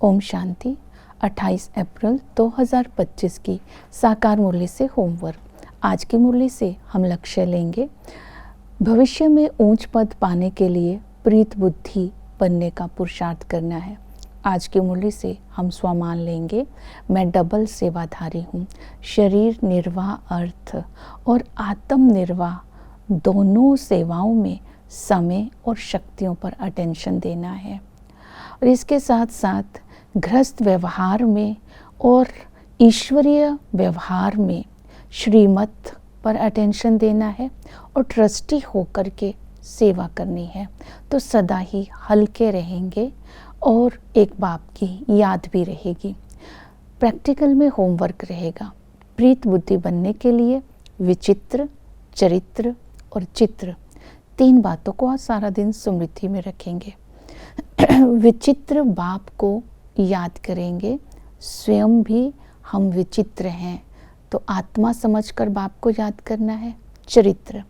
ओम शांति। 28 अप्रैल 2025 की साकार मुरली से होमवर्क। आज की मुरली से हम लक्ष्य लेंगे भविष्य में ऊंच पद पाने के लिए प्रीत बुद्धि बनने का पुरुषार्थ करना है। आज की मुरली से हम स्वमान लेंगे, मैं डबल सेवाधारी हूँ। शरीर निर्वाह अर्थ और आत्म निर्वाह दोनों सेवाओं में समय और शक्तियों पर अटेंशन देना है और इसके साथ साथ गृहस्थ व्यवहार में और ईश्वरीय व्यवहार में श्रीमत पर अटेंशन देना है और ट्रस्टी होकर के सेवा करनी है। तो सदा ही हल्के रहेंगे और एक बाप की याद भी रहेगी। प्रैक्टिकल में होमवर्क रहेगा। प्रीत बुद्धि बनने के लिए विचित्र, चरित्र और चित्र, 3 बातों को आज सारा दिन स्मृति में रखेंगे। विचित्र बाप को याद करेंगे, स्वयं भी हम विचित्र हैं तो आत्मा समझकर बाप को याद करना है। चरित्र,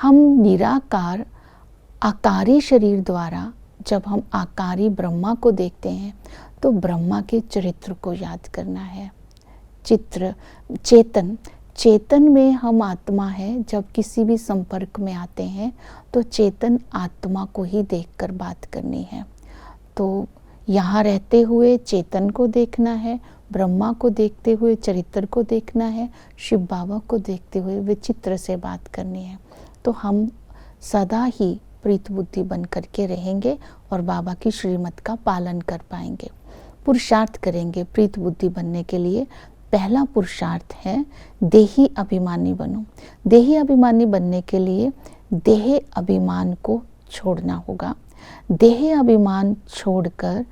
हम निराकार आकारी शरीर द्वारा जब हम आकारी ब्रह्मा को देखते हैं तो ब्रह्मा के चरित्र को याद करना है। चित्र, चेतन, चेतन में हम आत्मा है। जब किसी भी संपर्क में आते हैं तो चेतन आत्मा को ही देखकर बात करनी है। तो यहाँ रहते हुए चेतन को देखना है, ब्रह्मा को देखते हुए चरित्र को देखना है, शिव बाबा को देखते हुए विचित्र से बात करनी है। तो हम सदा ही प्रीत बुद्धि बन करके रहेंगे और बाबा की श्रीमत का पालन कर पाएंगे। पुरुषार्थ करेंगे प्रीत बुद्धि बनने के लिए। पहला पुरुषार्थ है देही अभिमानी बनो। देही अभिमानी बनने के लिए देह अभिमान को छोड़ना होगा। देह अभिमान छोड़कर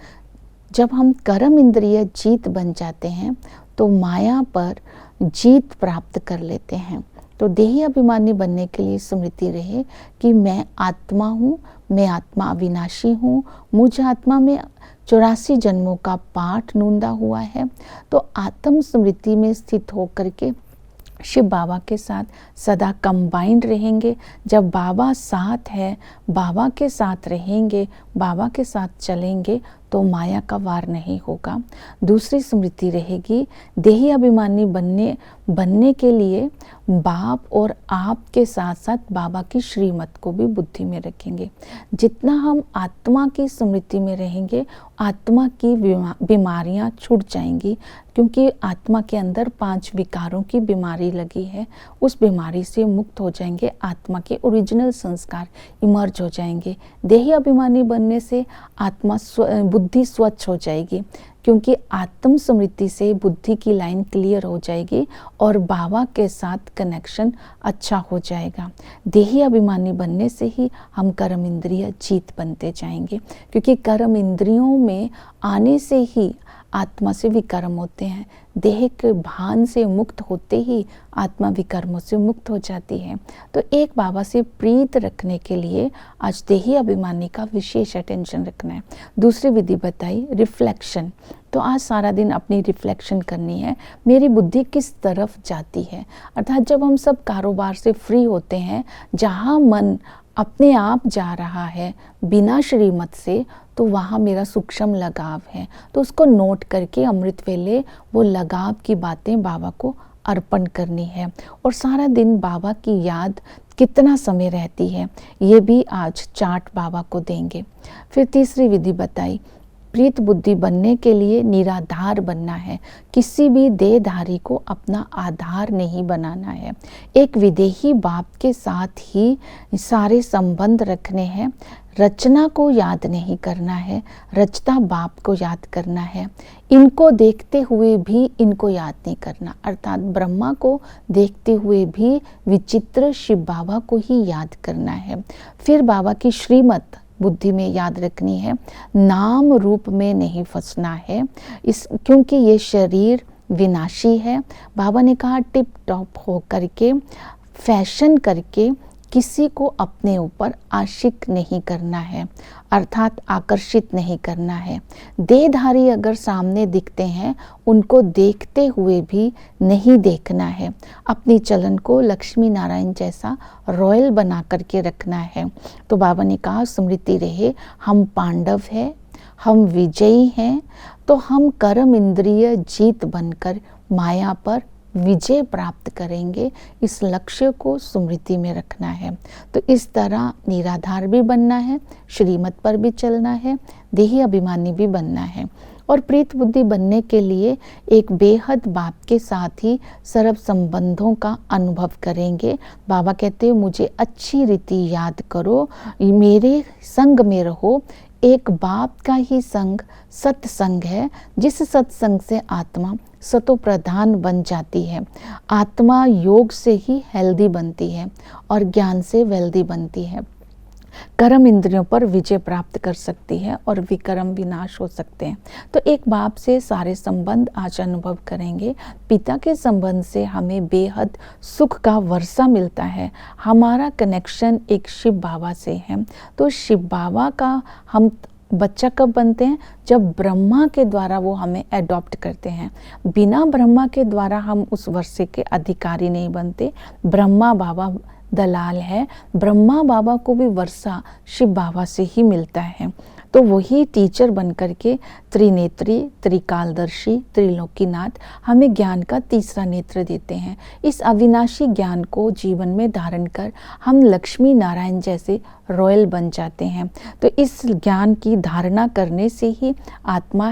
जब हम कर्म इंद्रिय जीत बन जाते हैं तो माया पर जीत प्राप्त कर लेते हैं। तो देही अभिमानी बनने के लिए स्मृति रहे कि मैं आत्मा हूँ, मैं आत्मा अविनाशी हूँ, मुझ आत्मा में 84 जन्मों का पाठ नूंदा हुआ है। तो आत्म स्मृति में स्थित होकर के शिव बाबा के साथ सदा कंबाइंड रहेंगे। जब बाबा साथ है, बाबा के साथ रहेंगे, बाबा के साथ चलेंगे तो माया का वार नहीं होगा। दूसरी स्मृति रहेगी देही अभिमानी बनने के लिए बाप और आप के साथ साथ बाबा की श्रीमत को भी बुद्धि में रखेंगे। जितना हम आत्मा की स्मृति में रहेंगे आत्मा की बीमारियां छूट जाएंगी, क्योंकि आत्मा के अंदर 5 विकारों की बीमारी लगी है। उस बीमारी से मुक्त हो जाएंगे, आत्मा के ओरिजिनल संस्कार इमर्ज हो जाएंगे। देही अभिमानी बनने से आत्मा बुद्धि स्वच्छ हो जाएगी, क्योंकि आत्म स्मृति से बुद्धि की लाइन क्लियर हो जाएगी और बाबा के साथ कनेक्शन अच्छा हो जाएगा। देही अभिमानी बनने से ही हम कर्म इंद्रिय जीत बनते जाएंगे, क्योंकि कर्म इंद्रियों में आने से ही आत्मा से विकर्म होते हैं। देह के भान से मुक्त होते ही आत्मा विकर्मों से मुक्त हो जाती है। तो एक बाबा से प्रीत रखने के लिए आज देही अभिमानी का विशेष अटेंशन रखना है। दूसरी विधि बताई रिफ्लेक्शन। तो आज सारा दिन अपनी रिफ्लेक्शन करनी है, मेरी बुद्धि किस तरफ जाती है। अर्थात जब हम सब कारोबार से फ्री होते हैं, जहाँ मन अपने आप जा रहा है बिना श्रीमत से, तो वहाँ मेरा सूक्ष्म लगाव है। तो उसको नोट करके अमृत वेले वो लगाव की बातें बाबा को अर्पण करनी है। और सारा दिन बाबा की याद कितना समय रहती है ये भी आज चार्ट बाबा को देंगे। फिर तीसरी विधि बताई, प्रीत बुद्धि बनने के लिए निराधार बनना है। किसी भी देहधारी को अपना आधार नहीं बनाना है। एक विदेही बाप के साथ ही सारे संबंध रखने हैं। रचना को याद नहीं करना है, रचता बाप को याद करना है। इनको देखते हुए भी इनको याद नहीं करना, अर्थात ब्रह्मा को देखते हुए भी विचित्र शिव बाबा को ही याद करना है। फिर बाबा की श्रीमत बुद्धि में याद रखनी है। नाम रूप में नहीं फंसना है, क्योंकि ये शरीर विनाशी है। बाबा ने कहा टिप टॉप हो करके, फैशन करके किसी को अपने ऊपर आशिक नहीं करना है, अर्थात आकर्षित नहीं करना है। देहधारी अगर सामने दिखते हैं उनको देखते हुए भी नहीं देखना है। अपनी चलन को लक्ष्मी नारायण जैसा रॉयल बना करके रखना है। तो बाबा ने कहा स्मृति रहे, हम पांडव है, हम विजयी हैं, तो हम कर्म इंद्रिय जीत बनकर माया पर विजय प्राप्त करेंगे। इस लक्ष्य को स्मृति में रखना है। तो इस तरह निराधार भी बनना है, श्रीमत पर भी चलना है, देही अभिमानी भी बनना है। और प्रीत बुद्धि बनने के लिए एक बेहद बाप के साथ ही सर्व संबंधों का अनुभव करेंगे। बाबा कहते हैं मुझे अच्छी रीति याद करो, मेरे संग में रहो। एक बाप का ही संग सत्संग है, जिस सत्संग से आत्मा सतो प्रधान बन जाती है। आत्मा योग से ही हेल्दी बनती है और ज्ञान से वेल्दी बनती है। कर्म इंद्रियों पर विजय प्राप्त कर सकती है और विकर्म विनाश हो सकते हैं। तो एक बाप से सारे संबंध आज अनुभव करेंगे। पिता के संबंध से हमें बेहद सुख का वर्षा मिलता है। हमारा कनेक्शन एक शिव बाबा से है। तो शिव बाबा का हम बच्चा कब बनते हैं? जब ब्रह्मा के द्वारा वो हमें अडॉप्ट करते हैं। बिना ब्रह्मा के द्वारा हम उस वर्षे के अधिकारी नहीं बनते। ब्रह्मा बाबा दलाल है, ब्रह्मा बाबा को भी वर्षा शिव बाबा से ही मिलता है। तो वही टीचर बनकर के त्रिनेत्री, त्रिकालदर्शी, त्रिलोकीनाथ हमें ज्ञान का तीसरा नेत्र देते हैं। इस अविनाशी ज्ञान को जीवन में धारण कर हम लक्ष्मी नारायण जैसे रॉयल बन जाते हैं। तो इस ज्ञान की धारणा करने से ही आत्मा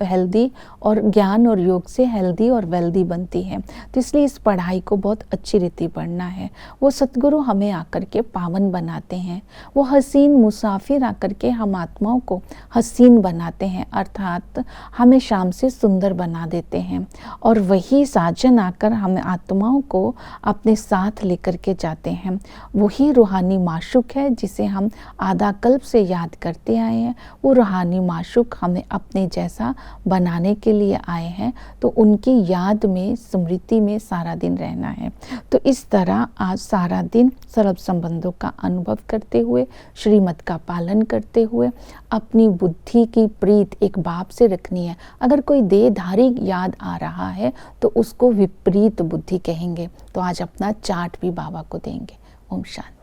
हेल्दी और ज्ञान और योग से हेल्दी और वेल्दी बनती है। तो इसलिए इस पढ़ाई को बहुत अच्छी रीति पढ़ना है। वो सतगुरु हमें आकर के पावन बनाते हैं। वो हसीन मुसाफिर आकर के हम आत्माओं को हसीन बनाते हैं, अर्थात हमें शाम से सुंदर बना देते हैं। और वही साजन आकर हम आत्माओं को अपने साथ लेकर के जाते हैं। वही रूहानी माशूक है जिसे हम आधा कल्प से याद करते आए हैं। वो रूहानी माशूक हमें अपने जैसा बनाने के लिए आए हैं। तो उनकी याद में, स्मृति में सारा दिन रहना है। तो इस तरह आज सारा दिन सर्व संबंधों का अनुभव करते हुए, श्रीमत का पालन करते हुए अपनी बुद्धि की प्रीत एक बाप से रखनी है। अगर कोई देहधारी याद आ रहा है तो उसको विपरीत बुद्धि कहेंगे। तो आज अपना चार्ट भी बाबा को देंगे। ओम शांति।